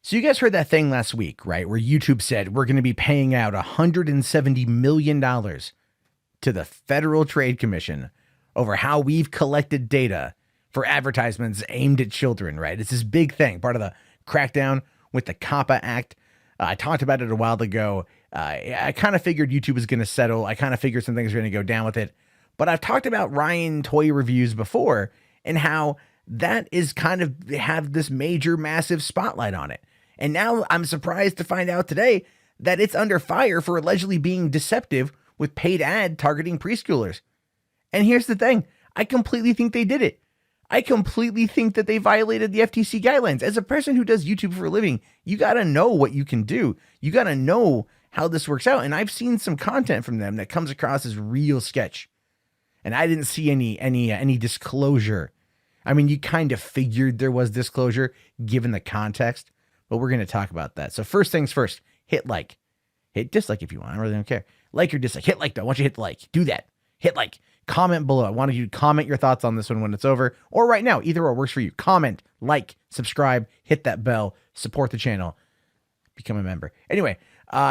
So you guys heard that thing last week, right? Where YouTube said we're going to be paying out $170 million to the Federal Trade Commission over how we've collected data for advertisements aimed at children, right? It's this big thing, part of the crackdown with the COPPA Act. I talked about it a while ago. I kind of figured YouTube was going to settle. I kind of figured some things were going to go down with it. But I've talked about Ryan toy reviews before and how that is kind of have this major, massive spotlight on it. And now I'm surprised to find out today that it's under fire for allegedly being deceptive with paid ad targeting preschoolers. And here's the thing. I completely think they did it. I completely think that they violated the FTC guidelines. As a person who does YouTube for a living, you got to know what you can do. You got to know how this works out. And I've seen some content from them that comes across as real sketch. And I didn't see any disclosure. I mean, you kind of figured there was disclosure given the context, but we're going to talk about that. So first things first, hit like. Hit dislike if you want. I really don't care. Like or dislike. Hit like though. I want you to hit like. Do that. Hit like. Comment below. I wanted you to comment your thoughts on this one when it's over or right now. Either or works for you. Comment, like, subscribe, hit that bell, support the channel, become a member. Anyway,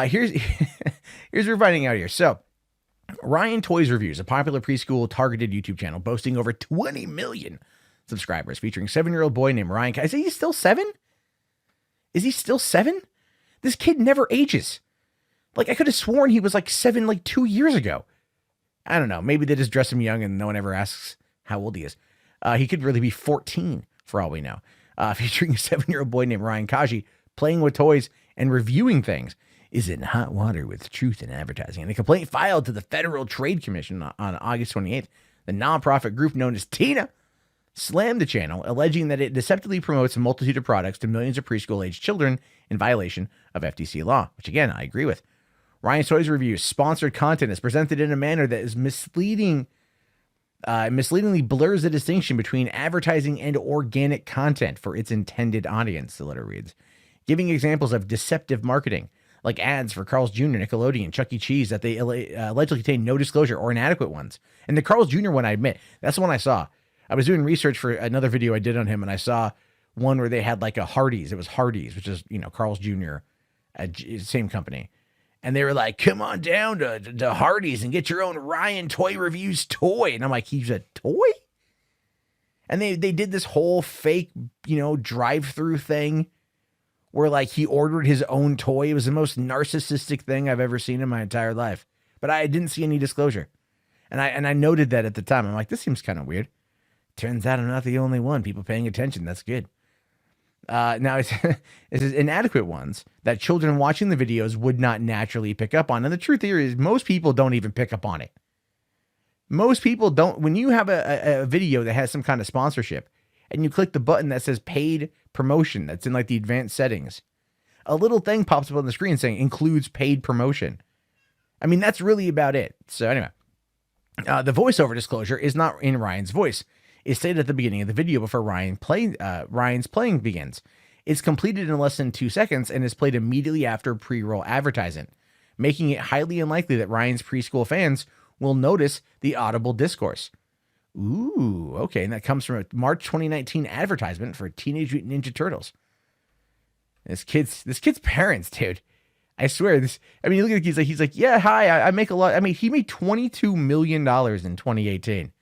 here's what we're finding out here. So Ryan Toys Reviews, a popular preschool targeted YouTube channel boasting over 20 million subscribers, featuring 7-year-old boy named Ryan. Is he still 7? Is he still 7? This kid never ages. Like, I could have sworn he was like 7 like 2 years ago. I don't know. Maybe they just dress him young and no one ever asks how old he is. He could really be 14 for all we know. Featuring a 7-year-old boy named Ryan Kaji playing with toys and reviewing things. Is in hot water with truth in advertising. And a complaint filed to the Federal Trade Commission on August 28th. The nonprofit group known as TINA slammed the channel, alleging that it deceptively promotes a multitude of products to millions of preschool-aged children in violation of FTC law, which again, I agree with. Ryan's Toys Review sponsored content is presented in a manner that is misleadingly blurs the distinction between advertising and organic content for its intended audience, the letter reads, giving examples of deceptive marketing, like ads for Carl's Jr., Nickelodeon, Chuck E. Cheese, that they allegedly contain no disclosure or inadequate ones. And the Carl's Jr. one, I admit, that's the one I saw. I was doing research for another video I did on him, and I saw one where they had like a Hardee's. It was Hardee's, which is, Carl's Jr., same company. And they were like, come on down to Hardee's and get your own Ryan Toy Reviews toy. And I'm like, he's a toy? And they did this whole fake, drive-through thing where like he ordered his own toy. It was the most narcissistic thing I've ever seen in my entire life. But I didn't see any disclosure. And I noted that at the time. I'm like, this seems kind of weird. Turns out I'm not the only one. People paying attention. That's good. Now, it's inadequate ones that children watching the videos would not naturally pick up on. And the truth here is most people don't even pick up on it. Most people don't. When you have a video that has some kind of sponsorship and you click the button that says paid promotion, that's in like the advanced settings, a little thing pops up on the screen saying includes paid promotion. I mean, that's really about it. So anyway, the voiceover disclosure is not in Ryan's voice. It's stated at the beginning of the video before Ryan's playing begins. It's completed in less than 2 seconds and is played immediately after pre-roll advertisement, making it highly unlikely that Ryan's preschool fans will notice the audible discourse. Ooh, okay, and that comes from a March 2019 advertisement for Teenage Mutant Ninja Turtles. This kid's parents, dude. I swear this. I mean, look at he's like, yeah, hi, I make a lot. I mean, he made $22 million in 2018.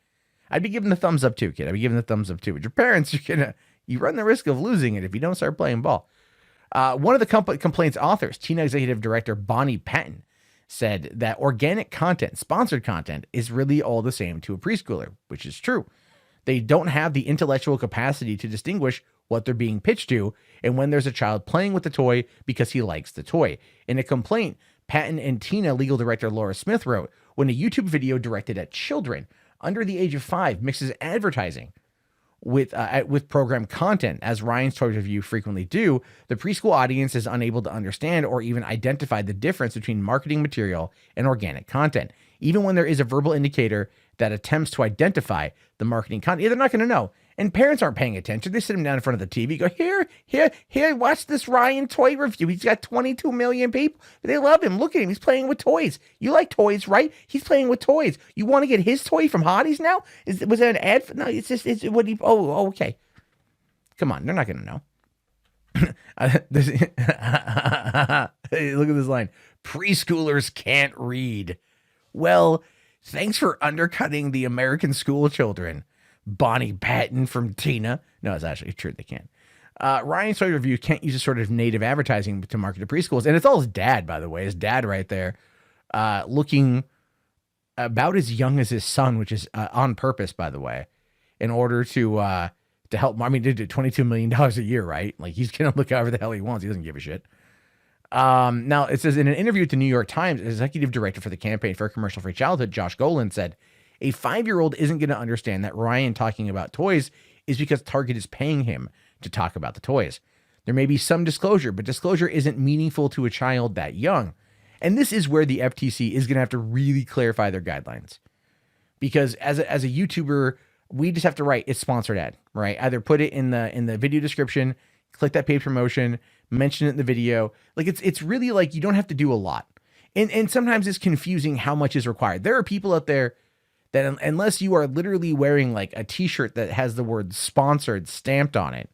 I'd be giving the thumbs up too, kid. I'd be giving the thumbs up too. But your parents, you run the risk of losing it if you don't start playing ball. One of the complaint's authors, TINA Executive Director Bonnie Patton, said that organic content, sponsored content, is really all the same to a preschooler, which is true. They don't have the intellectual capacity to distinguish what they're being pitched to and when there's a child playing with the toy because he likes the toy. In a complaint, Patton and TINA legal director Laura Smith wrote, when a YouTube video directed at children under the age of 5 mixes advertising with program content, as Ryan's Toys Review frequently do, the preschool audience is unable to understand or even identify the difference between marketing material and organic content. Even when there is a verbal indicator that attempts to identify the marketing content, they're not going to know. And parents aren't paying attention. They sit him down in front of the TV, go, here, watch this Ryan Toy Review. He's got 22 million people. They love him. Look at him. He's playing with toys. You like toys, right? He's playing with toys. You want to get his toy from Hotties now? Was that an ad? No, it's what he, okay. Come on. They're not going to know. Hey, look at this line. Preschoolers can't read. Well, thanks for undercutting the American school children. Bonnie Patton from Tina. No, it's actually true. They can't. Ryan's Toy Review can't use a sort of native advertising to market to preschools. And it's all his dad, by the way. His dad right there, looking about as young as his son, which is on purpose, by the way, in order to help. I mean, they did $22 million a year, right? Like, he's going to look however the hell he wants. He doesn't give a shit. Now, it says in an interview with the New York Times, executive director for the Campaign for Commercial-Free Childhood, Josh Golan, said, a 5-year-old isn't going to understand that Ryan talking about toys is because Target is paying him to talk about the toys. There may be some disclosure, but disclosure isn't meaningful to a child that young. And this is where the FTC is going to have to really clarify their guidelines. Because as a YouTuber, we just have to write it's sponsored ad, right? Either put it in the video description, click that paid promotion, mention it in the video. Like, it's really like you don't have to do a lot. And sometimes it's confusing how much is required. There are people out there that unless you are literally wearing like a t-shirt that has the word sponsored stamped on it,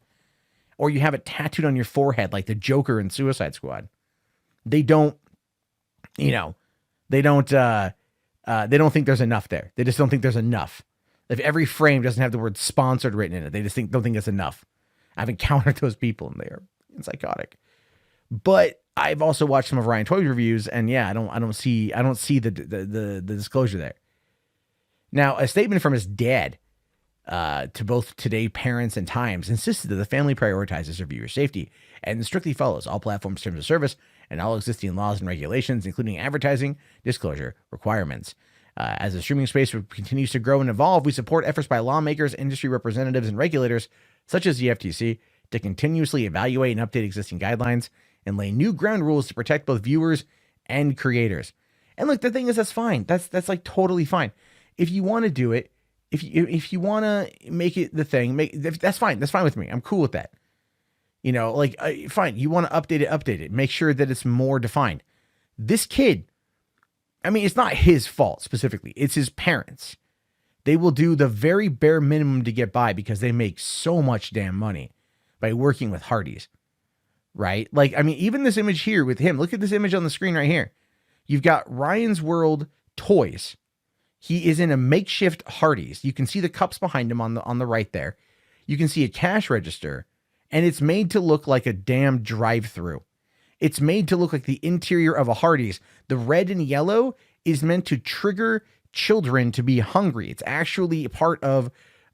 or you have it tattooed on your forehead like the Joker in Suicide Squad, they don't think there's enough there. They just don't think there's enough. If every frame doesn't have the word sponsored written in it, they just don't think it's enough. I've encountered those people and they are psychotic. But I've also watched some of Ryan Toy reviews, and yeah, I don't see the disclosure there. Now, a statement from his dad to both Today parents and Times insisted that the family prioritizes reviewer safety and strictly follows all platforms' terms of service and all existing laws and regulations, including advertising disclosure requirements. As the streaming space continues to grow and evolve, we support efforts by lawmakers, industry representatives, and regulators, such as the FTC, to continuously evaluate and update existing guidelines and lay new ground rules to protect both viewers and creators. And look, the thing is, that's fine. That's like totally fine. If you want to do it, if you want to make it the thing, that's fine. That's fine with me. I'm cool with that. You know, like, fine. You want to update it. Make sure that it's more defined. This kid, I mean, it's not his fault specifically. It's his parents. They will do the very bare minimum to get by because they make so much damn money by working with Hardee's, right? Like, I mean, even this image here with him, look at this image on the screen right here. You've got Ryan's World Toys. He is in a makeshift Hardee's. You can see the cups behind him on the right there. You can see a cash register, and it's made to look like a damn drive-through. It's made to look like the interior of a Hardee's. The red and yellow is meant to trigger children to be hungry. It's actually a part of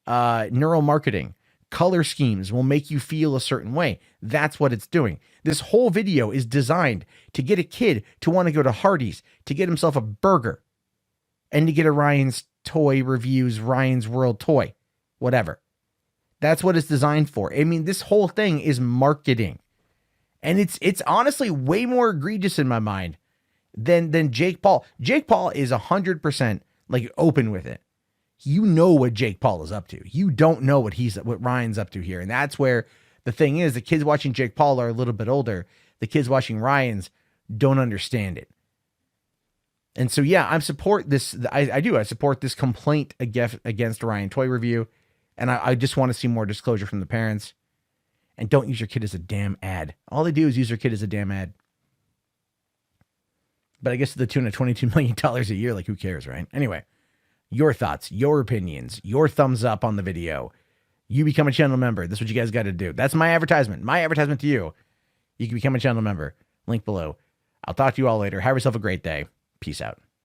neural marketing. Color schemes will make you feel a certain way. That's what it's doing. This whole video is designed to get a kid to want to go to Hardee's, to get himself a burger, and to get a Ryan's Toy Reviews, Ryan's World Toy, whatever. That's what it's designed for. I mean, this whole thing is marketing. And it's honestly way more egregious in my mind than Jake Paul. Jake Paul is 100% like open with it. You know what Jake Paul is up to. You don't know what Ryan's up to here. And that's where the thing is, the kids watching Jake Paul are a little bit older. The kids watching Ryan's don't understand it. And so, yeah, I support this. I do. I support this complaint against Ryan Toy Review. And I just want to see more disclosure from the parents. And don't use your kid as a damn ad. All they do is use their kid as a damn ad. But I guess to the tune of $22 million a year, like, who cares, right? Anyway, your thoughts, your opinions, your thumbs up on the video. You become a channel member. That's what you guys got to do. That's my advertisement. My advertisement to you. You can become a channel member. Link below. I'll talk to you all later. Have yourself a great day. Peace out.